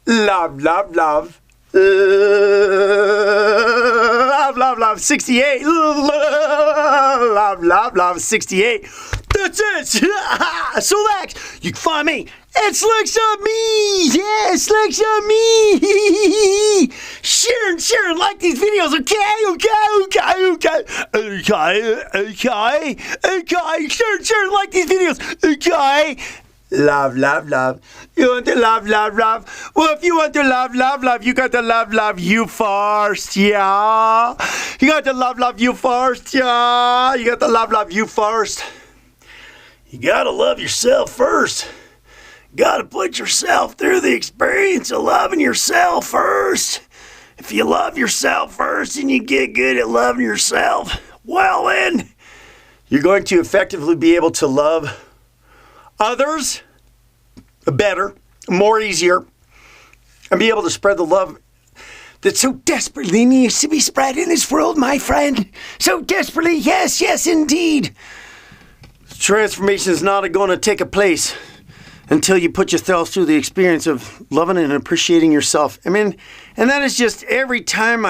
love, love, love. Love, love, love, 68. Love, love, love, 68. That's it. So Lex, you can find me. It's Lex on me. Yeah, it's Lex on me. Share and like these videos. Okay. Share and like these videos. Okay. Love, love, love. You want to love, love, love? Well, if you want to love, love, love, you got to love, love you first, yeah? You got to love, love you first, yeah? You got to love, love you first. You got to love yourself first. Got to put yourself through the experience of loving yourself first. If you love yourself first and you get good at loving yourself, well then, you're going to effectively be able to love others better, more easier, and be able to spread the love that so desperately needs to be spread in this world, my friend. So desperately, yes, yes, indeed. Transformation is not going to take a place until you put yourself through the experience of loving and appreciating yourself. I mean, and that is just every time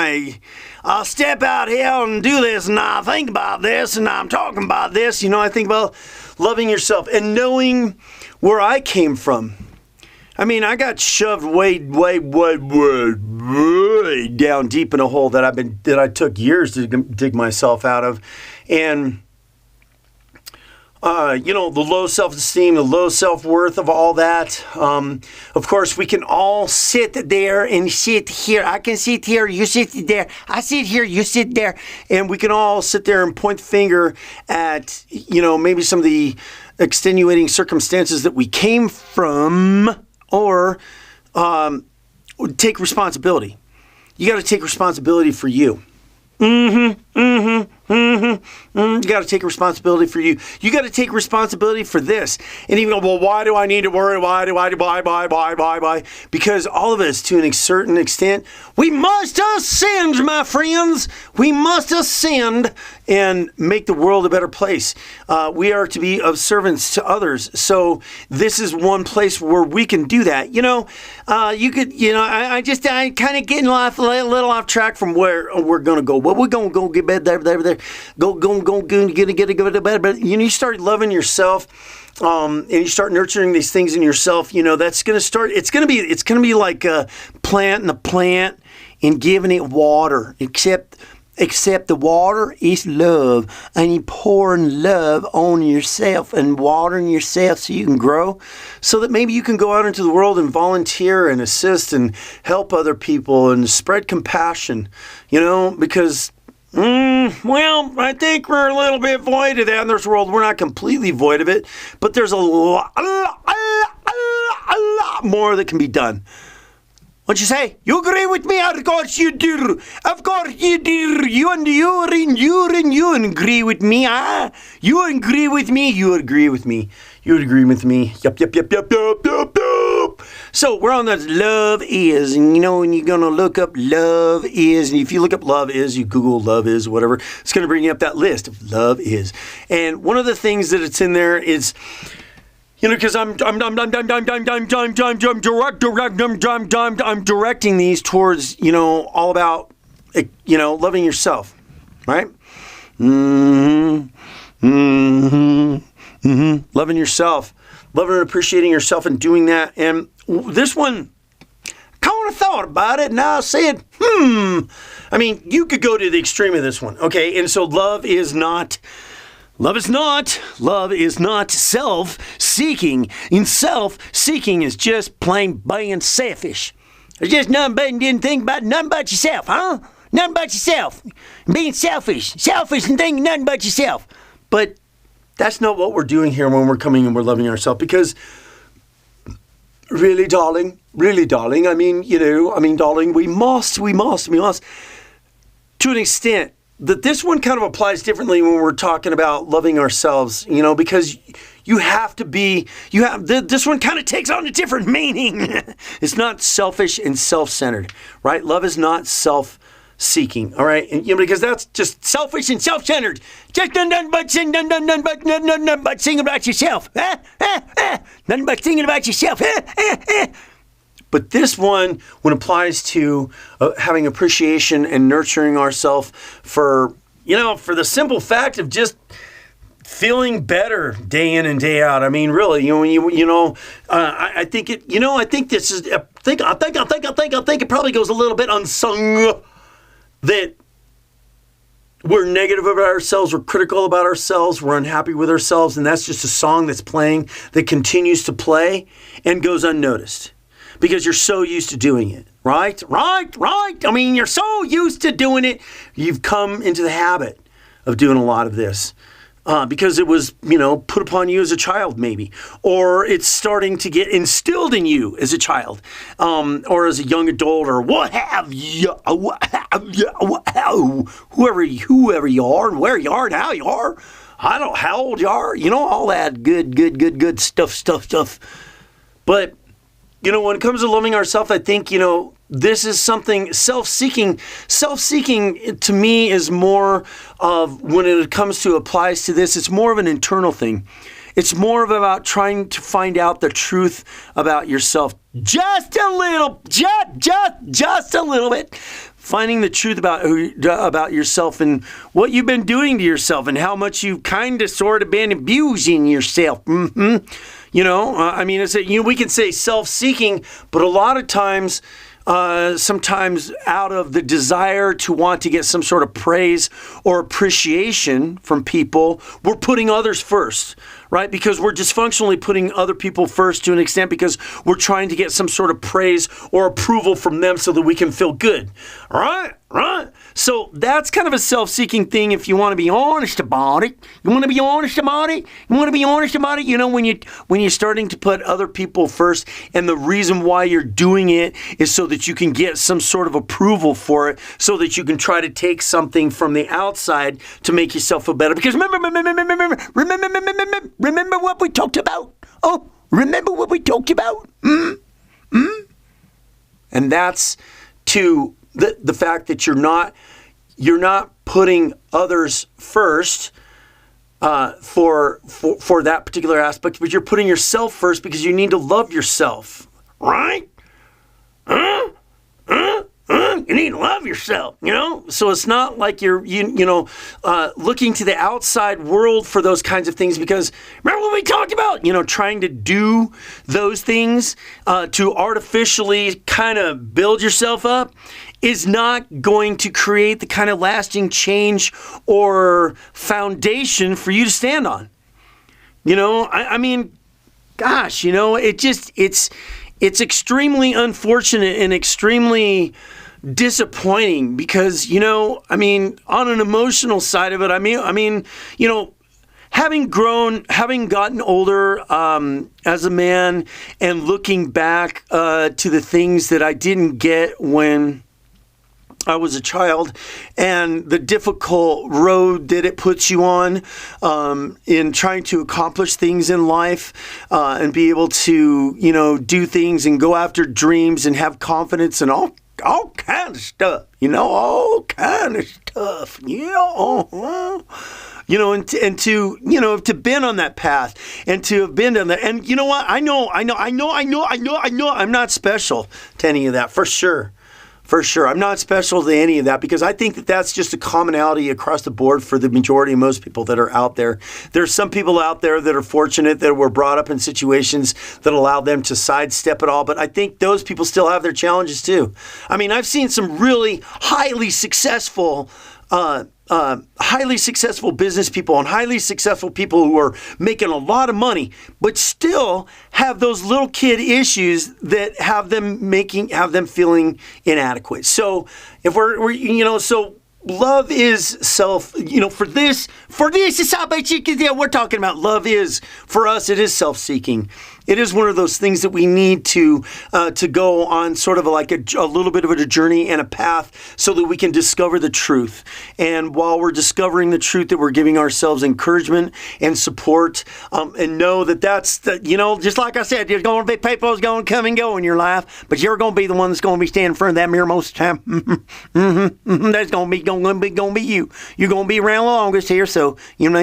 I'll step out here and do this, and I think about this, and I'm talking about this, I think about loving yourself and knowing where I came from. I mean, I got shoved way down deep in a hole that I took years to dig myself out of. And the low self-esteem, the low self-worth of all that. Of course, we can all sit there and sit here. I can sit here, you sit there. I sit here, you sit there. And we can all sit there and point the finger at, maybe some of the extenuating circumstances that we came from, or take responsibility. You got to take responsibility for you. You got to take responsibility for you. You got to take responsibility for this. And even go, well, why do I need to worry? Why? Because all of us, to a certain extent, we must ascend, my friends. We must ascend and make the world a better place. We are to be of servants to others. So this is one place where we can do that. I kind of getting a little off track from where we're going to go. Well, we're going to go get bed there. Go get to bed. But you start loving yourself, and you start nurturing these things in yourself. That's going to start. It's going to be like planting a plant and giving it water. Except the water is love, and you pouring love on yourself and watering yourself so you can grow, so that maybe you can go out into the world and volunteer and assist and help other people and spread compassion, because, I think we're a little bit void of that in this world. We're not completely void of it, but there's a lot more that can be done. What you say? You agree with me? Of course you do. Of course you do. You agree with me, huh? You agree with me. You agree with me. You would agree with me. Yup. So we're on that love is, and when you're going to look up love is, and if you look up love is, you Google love is, whatever, it's going to bring you up that list of love is. And one of the things that it's in there is, because I'm directing these towards, all about, loving yourself, right? Loving yourself, loving and appreciating yourself and doing that. And this one, kind of thought about it, and I said, you could go to the extreme of this one, okay? And so love is not self-seeking. And self-seeking is just plain being selfish. There's just nothing but you didn't think about nothing but yourself, huh? Nothing but yourself. Being selfish and thinking nothing but yourself. But that's not what we're doing here when we're coming and we're loving ourselves, because really, darling, darling, we must, to an extent, that this one kind of applies differently when we're talking about loving ourselves, because this one kind of takes on a different meaning. It's not selfish and self-centered, right? Love is not self-seeking, all right? And, because that's just selfish and self-centered. Just nothing but singing about yourself. Nothing but singing about yourself. But this one applies to having appreciation and nurturing ourselves for the simple fact of just feeling better day in and day out. I mean, really, I think it probably goes a little bit unsung that we're negative about ourselves, we're critical about ourselves, we're unhappy with ourselves, and that's just a song that's playing, that continues to play and goes unnoticed because you're so used to doing it, right? I mean, you're so used to doing it, you've come into the habit of doing a lot of this. Because it was, put upon you as a child, maybe, or it's starting to get instilled in you as a child, or as a young adult, or what have you, whoever you are, and where you are, and how you are. I don't know how old you are, all that good stuff. But when it comes to loving ourselves, I think this is something self-seeking. Self-seeking to me is more of, when it comes to applies to this, it's more of an internal thing. It's more of about trying to find out the truth about yourself. Just a little bit. Finding the truth about yourself and what you've been doing to yourself and how much you've kind of sort of been abusing yourself. I mean, we can say self-seeking, but a lot of times, sometimes out of the desire to want to get some sort of praise or appreciation from people, we're putting others first, right? Because we're dysfunctionally putting other people first to an extent because we're trying to get some sort of praise or approval from them so that we can feel good, right? So that's kind of a self-seeking thing if you want to be honest about it. When you're starting to put other people first, and the reason why you're doing it is so that you can get some sort of approval for it, so that you can try to take something from the outside to make yourself feel better. Because remember what we talked about? Oh, remember what we talked about? And that's to the fact that you're not putting others first for that particular aspect, but you're putting yourself first because you need to love yourself, right? You need to love yourself, So it's not like you're looking to the outside world for those kinds of things, because remember what we talked about, trying to do those things to artificially kind of build yourself up is not going to create the kind of lasting change or foundation for you to stand on. I mean, gosh, it's extremely unfortunate and extremely disappointing because, on an emotional side of it, having gotten older as a man and looking back to the things that I didn't get when I was a child, and the difficult road that it puts you on in trying to accomplish things in life and be able to, do things and go after dreams and have confidence and all kind of stuff, all kind of stuff, and to been on that path and to have been on that. And you know what? I know, I'm not special to any of that, for sure. For sure. I'm not special to any of that because I think that that's just a commonality across the board for the majority of most people that are out there. There's some people out there that are fortunate that were brought up in situations that allow them to sidestep it all, but I think those people still have their challenges too. I mean, I've seen some really highly successful business people and highly successful people who are making a lot of money, but still have those little kid issues that have them feeling inadequate. So if so love is self, for this is how we're talking about love is, for us, it is self-seeking. It is one of those things that we need to go on sort of like a little bit of a journey and a path so that we can discover the truth. And while we're discovering the truth, that we're giving ourselves encouragement and support, and know that that's just like I said, there's going to be people that's going to come and go in your life, but you're going to be the one that's going to be standing in front of that mirror most of the time. That's going to be you. You're going to be around the longest here, so do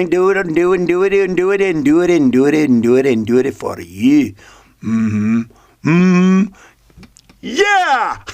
it for you. Yeah!